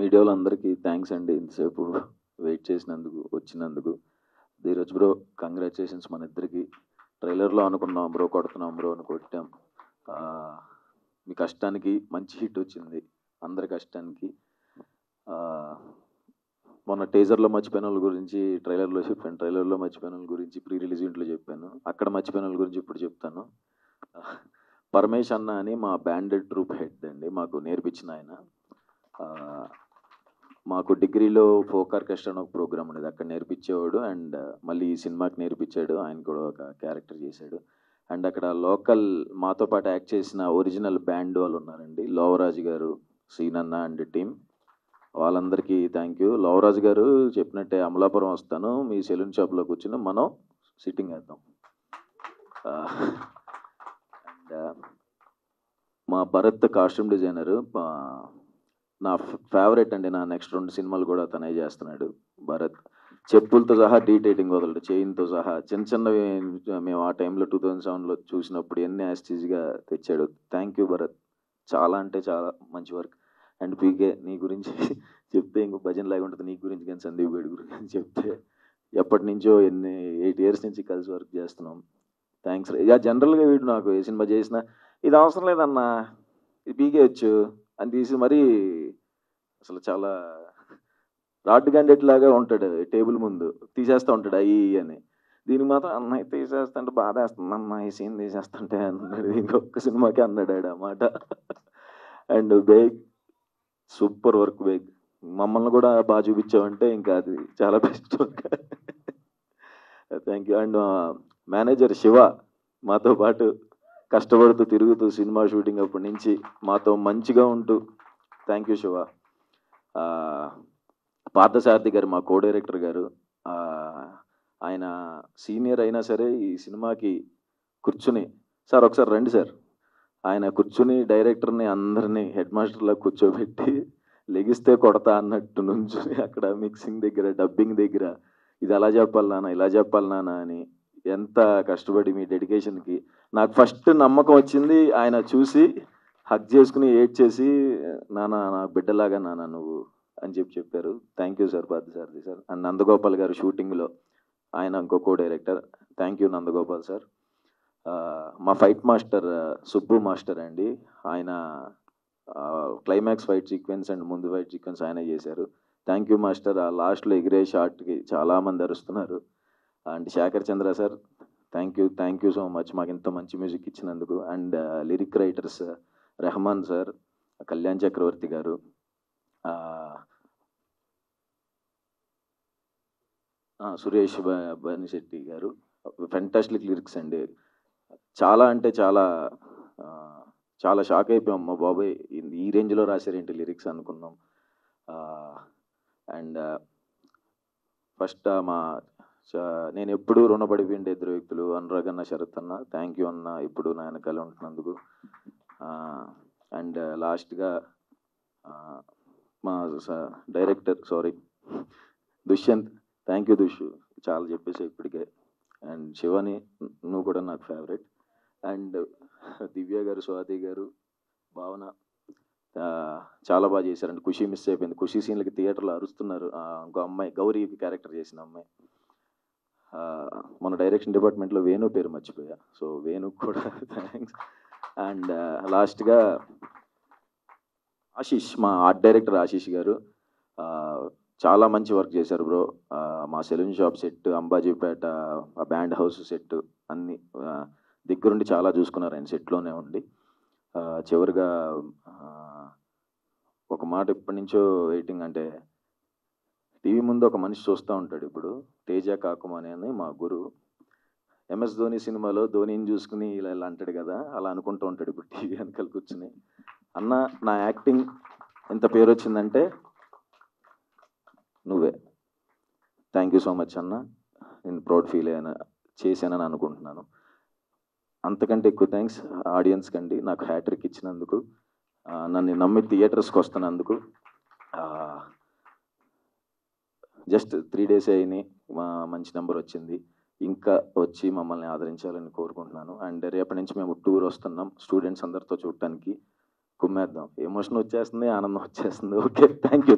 Media వాళ్ళందరికీ thanks అండి. ఇంతసేపు వెయిట్ చేసినందుకు, వచ్చినందుకు. ధీరజ్ బ్రో కంగ్రాచులేషన్స్ మన ఇద్దరికి. ట్రైలర్లో అనుకున్నాం బ్రో కొడుతున్నాం బ్రో అని కొట్టాం. మీ కష్టానికి మంచి హిట్ వచ్చింది, అందరి కష్టానికి. మొన్న టీజర్లో మర్చిపోయిన వాళ్ళ గురించి ట్రైలర్లో చెప్పాను, ట్రైలర్లో మర్చిపోయిన వాళ్ళ గురించి ప్రీ రిలీజ్ ఇంట్లో చెప్పాను, అక్కడ మర్చిపోయిన వాళ్ళ గురించి ఇప్పుడు చెప్తాను. పరమేష్ అన్న అని మా బ్యాండెడ్ ట్రూప్ హెడ్ అండి, మాకు నేర్పించిన ఆయన. మాకు డిగ్రీలో ఫోక్ ఆర్కెస్ట్రా అని ఒక ప్రోగ్రామ్ ఉండేది, అక్కడ నేర్పించేవాడు. అండ్ మళ్ళీ ఈ సినిమాకి నేర్పించాడు, ఆయన కూడా ఒక క్యారెక్టర్ చేశాడు. అండ్ అక్కడ లోకల్ మాతో పాటు యాక్ట్ చేసిన ఒరిజినల్ బ్యాండ్ వాళ్ళు ఉన్నారండి, లోవరాజు గారు, సీనన్న అండ్ టీమ్. వాళ్ళందరికీ థ్యాంక్ యూ. లోవరాజు గారు చెప్పినట్టే అమలాపురం వస్తాను, మీ సెలూన్ షాప్లో కూర్చుని మనం సిట్టింగ్ వేద్దాం. అండ్ మా భరత్ కాస్ట్యూమ్ డిజైనరు నా ఫేవరెట్ అండి. నా నెక్స్ట్ 2 సినిమాలు కూడా తనే చేస్తున్నాడు భరత్. చెప్పులతో సహా డీటెయిలింగ్ వదలడు, చైన్తో సహా చిన్న చిన్నవి మేము ఆ టైంలో 2007లో చూసినప్పుడు ఎన్ని యాస్టీజ్గా తెచ్చాడు. థ్యాంక్ యూ భరత్, చాలా అంటే చాలా మంచి వర్క్. అండ్ పీకే నీ గురించి చెప్తే ఇంకో భజన లాగా ఉంటుంది, నీ గురించి కానీ సందీప్ గడి గురించి చెప్తే. ఎప్పటి నుంచో 8 years నుంచి కలిసి వర్క్ చేస్తున్నాం. థ్యాంక్స్. ఇక జనరల్గా వీడు నాకు ఏ సినిమా చేసినా ఇది అవసరం లేదన్నా, ఇది పీకే వచ్చు అని తీసి మరీ అసలు చాలా రాడ్ క్యాండిడేట్ లాగా ఉంటాడు, టేబుల్ ముందు తీసేస్తూ ఉంటాడు అయ్యి అని. దీనికి మాత్రం అన్నయ్య తీసేస్తుంటే బాధ వేస్తుంది అన్న, ఈ సీన్ తీసేస్తుంటే అన్నాడు. ఇంకొక సినిమాకి అన్నాడు ఆడు అన్నమాట. And Baig super work Baig, మమ్మల్ని కూడా బాగా చూపించావంటే ఇంకా అది చాలా best work. Thank you. And manager Shiva మాతో పాటు కష్టపడుతూ తిరుగుతూ సినిమా షూటింగ్ అప్పటి నుంచి మాతో మంచిగా ఉంటూ, థ్యాంక్ యూ శివ. పార్థసారథి గారు మా కో డైరెక్టర్ గారు, ఆయన సీనియర్ అయినా సరే ఈ సినిమాకి కూర్చుని, సార్ ఒకసారి రండి సార్, ఆయన కూర్చుని డైరెక్టర్ని అందరినీ హెడ్ మాస్టర్లా కూర్చోబెట్టి లెగిస్తే కొడతా అన్నట్టు నుంచుని అక్కడ మిక్సింగ్ దగ్గర, డబ్బింగ్ దగ్గర ఇది అలా చెప్పాలి నాన్న, ఇలా చెప్పాలి నాన్న అని ఎంత కష్టపడి మీ డెడికేషన్కి నాకు ఫస్ట్ నమ్మకం వచ్చింది. ఆయన చూసి హగ్ చేసుకుని ఏడ్ చేసి నాన్న నా బిడ్డలాగా నాన్న నువ్వు అని చెప్పారు. Thank you sir Parthasarathi sir. And Nandagopal గారు షూటింగ్లో, ఆయన ఇంకో co director. Thank you Nandagopal sir. మా ఫైట్ మాస్టర్ సుబ్బు మాస్టర్ అండి, ఆయన క్లైమాక్స్ ఫైట్ సీక్వెన్స్ అండ్ ముందు ఫైట్ సీక్వెన్స్ ఆయన చేశారు. Thank you master. ఆ లాస్ట్లో ఎగిరే షాట్కి చాలామంది అరుస్తున్నారు. And Shekhar Chandra sir, thank you so much మాకు ఇంత మంచి మ్యూజిక్ ఇచ్చినందుకు. And lyric writers Rahman sir, Kalyan Chakravarthi గారు, సురేష్ బనిశెట్టి గారు, ఫెంటాస్టిక్ లిరిక్స్ అండి. చాలా అంటే చాలా చాలా షాక్ అయిపోయాం, మా బాబాయ్ ఈ రేంజ్లో రాశారేంటి లిరిక్స్ అనుకున్నాం. అండ్ ఫస్ట్ నేను ఎప్పుడూ రుణపడిపోయిండే ఇద్దరు వ్యక్తులు, అనురాగ్ అన్న, శరత్ అన్న. థ్యాంక్ యూ అన్న, ఇప్పుడు నా వెనకాల ఉంటున్నందుకు. అండ్ లాస్ట్గా మా డైరెక్టర్ దుష్యంత్, థ్యాంక్ యూ దుష్, చాలా చెప్పేసి ఇప్పటికే. అండ్ శివని, నువ్వు కూడా నాకు ఫేవరెట్. అండ్ దివ్య గారు, స్వాతి గారు, భావన చాలా బాగా చేశారండి. ఖుషి మిస్ అయిపోయింది, ఖుషి సీన్లకి థియేటర్లో అరుస్తున్నారు. ఇంకో అమ్మాయి గౌరీ క్యారెక్టర్ చేసిన అమ్మాయి, మన డైరెక్షన్ డిపార్ట్మెంట్లో వేణు పేరు మర్చిపోయా, సో వేణుకు కూడా థ్యాంక్స్. అండ్ లాస్ట్గా ఆశీష్, మా ఆర్ట్ డైరెక్టర్ ఆశీష్ గారు చాలా మంచి వర్క్ చేశారు బ్రో. మా సెలూన్ షాప్ సెట్, అంబాజీపేట ఆ బ్యాండ్ హౌస్ సెట్ అన్నీ దగ్గరుండి చాలా చూసుకున్నారు ఆయన, సెట్లోనే ఉండి. చివరిగా ఒక మాట ఎప్పటి నుంచో వెయిటింగ్, అంటే టీవీ ముందు ఒక మనిషి చూస్తూ ఉంటాడు ఇప్పుడు, తేజ కాకుమాని అని మా గురువు. MS ధోని సినిమాలో ధోనిని చూసుకుని ఇలా ఇలా అంటాడు కదా, అలా అనుకుంటూ ఉంటాడు ఇప్పుడు టీవీ వెనకాల కూర్చుని. అన్న నా యాక్టింగ్ ఎంత పేరు వచ్చిందంటే నువ్వే. థ్యాంక్ యూ సో మచ్ అన్న, నేను ప్రౌడ్ ఫీల్ చేశానని అనుకుంటున్నాను. అంతకంటే ఎక్కువ థ్యాంక్స్ ఆడియన్స్ కండి, నాకు హ్యాట్రిక్ ఇచ్చినందుకు, నన్ను నమ్మి థియేటర్స్కి వస్తున్నందుకు. జస్ట్ 3 days అయినాయి, మంచి నెంబర్ వచ్చింది, ఇంకా వచ్చి మమ్మల్ని ఆదరించాలని కోరుకుంటున్నాను. అండ్ రేపటి నుంచి మేము టూర్ వస్తున్నాం స్టూడెంట్స్ అందరితో చూడటానికి. కుమ్మేద్దాం. ఎమోషన్ వచ్చేస్తుంది, ఆనందం వచ్చేస్తుంది. Okay, thank you.